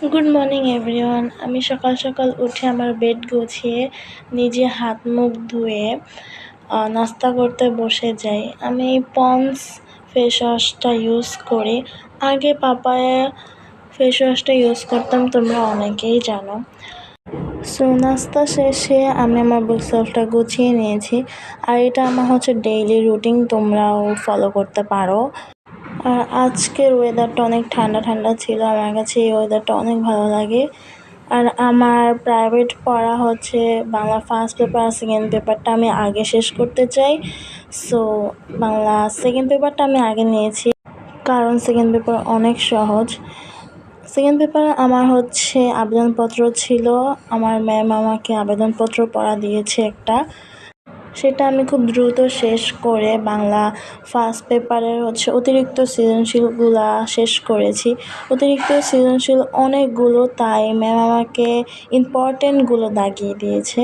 Good morning everyone. আমি সকাল সকাল উঠে আমার বেড গুছিয়ে নিজে হাত মুখ ধুয়ে নাস্তা করতে বসে যাই। আমি পন্ডস ফেস ওয়াশটা ইউজ করি। আগে পাপায়া ফেস ওয়াশটা ইউজ করতাম, তোমরা অনেকেই জানো। সো নাস্তা শেষে আমি আমার বুক সেলফটা গুছিয়ে নিয়েছি। আর এটা আমার হচ্ছে ডেইলি রুটিন, তোমরাও ফলো করতে পারো। আর আজকের ওয়েদারটা অনেক ঠান্ডা ঠান্ডা ছিল, আমার কাছে এই ওয়েদারটা অনেক ভালো লাগে। আর আমার প্রাইভেট পড়া হচ্ছে বাংলা ফার্স্ট পেপার, সেকেন্ড পেপারটা আমি আগে শেষ করতে চাই। সো বাংলা সেকেন্ড পেপারটা আমি আগে নিয়েছি, কারণ সেকেন্ড পেপার অনেক সহজ। সেকেন্ড পেপার আমার হচ্ছে আবেদনপত্র ছিল, আমার ম্যাম আমাকে আবেদনপত্র পড়া দিয়েছে একটা, সেটা আমি খুব দ্রুত শেষ করে বাংলা ফার্স্ট পেপারের অতিরিক্ত সৃজনশীলগুলা শেষ করেছি। অতিরিক্ত সৃজনশীল অনেকগুলো, তাই ম্যাম আমাকে ইম্পর্টেন্টগুলো দাগিয়ে দিয়েছে।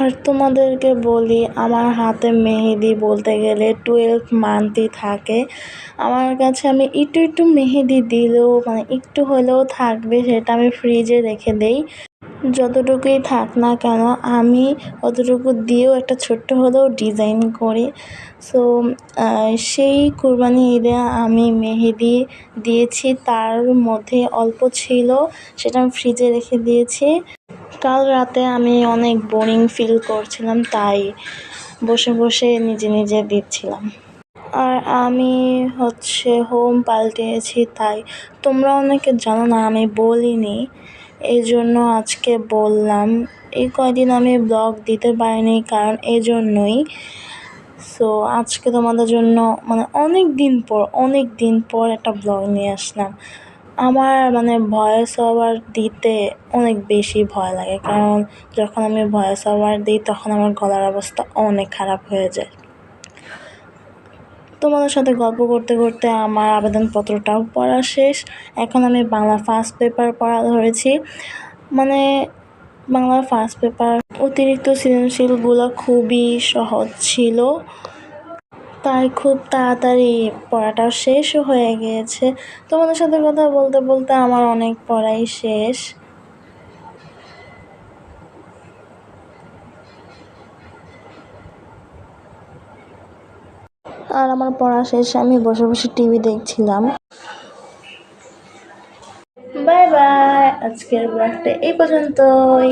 আর তোমাদেরকে বলি, আমার হাতে মেহেদি বলতে গেলে 12 মান্থই থাকে আমার কাছে। আমি একটু মেহেদি দিলেও একটু হলেও থাকবে, সেটা আমি ফ্রিজে রেখে দেই। যতটুকুই থাক না কেন আমি অতটুকু দিয়েও একটা ছোট্ট হলেও ডিজাইন করি। সো সেই কুরবানি ঈদে আমি মেহেদি দিয়েছি, তার মধ্যে অল্প ছিল, সেটা আমি ফ্রিজে রেখে দিয়েছি। কাল রাতে আমি অনেক বোরিং ফিল করছিলাম, তাই বসে বসে নিজে নিজে দিচ্ছিলাম। আর আমি হোম পাল্টিয়েছি, তাই তোমরা অনেকে জানো না, আমি বলিনি, এই জন্য আজকে বললাম। এই কয়দিন আমি ব্লগ দিতে পারিনি, কারণ এই জন্যই। সো আজকে তোমাদের জন্য অনেক দিন পর একটা ব্লগ নিয়ে আসলাম। আমার ভয়েস ওভার দিতে অনেক বেশি ভয় লাগে, কারণ যখন আমি ভয়েস ওভার দিই তখন আমার গলার অবস্থা অনেক খারাপ হয়ে যায়। তোমাদের সাথে গল্প করতে করতে আমার আবেদনপত্রটাও পড়া শেষ। এখন আমি বাংলা ফার্স্ট পেপার পড়া ধরেছি। বাংলা ফার্স্ট পেপার অতিরিক্ত সৃজনশীলগুলো খুবই সহজ ছিল, তাই খুব তাড়াতাড়ি পড়াটা শেষও হয়ে গিয়েছে। তোমাদের সাথে কথা বলতে বলতে আমার অনেক পড়াই শেষ। আর আমার পড়া শেষে আমি বসে বসে টিভি দেখছিলাম। বাই বাই, আজকের ব্লগটা এই পর্যন্তই।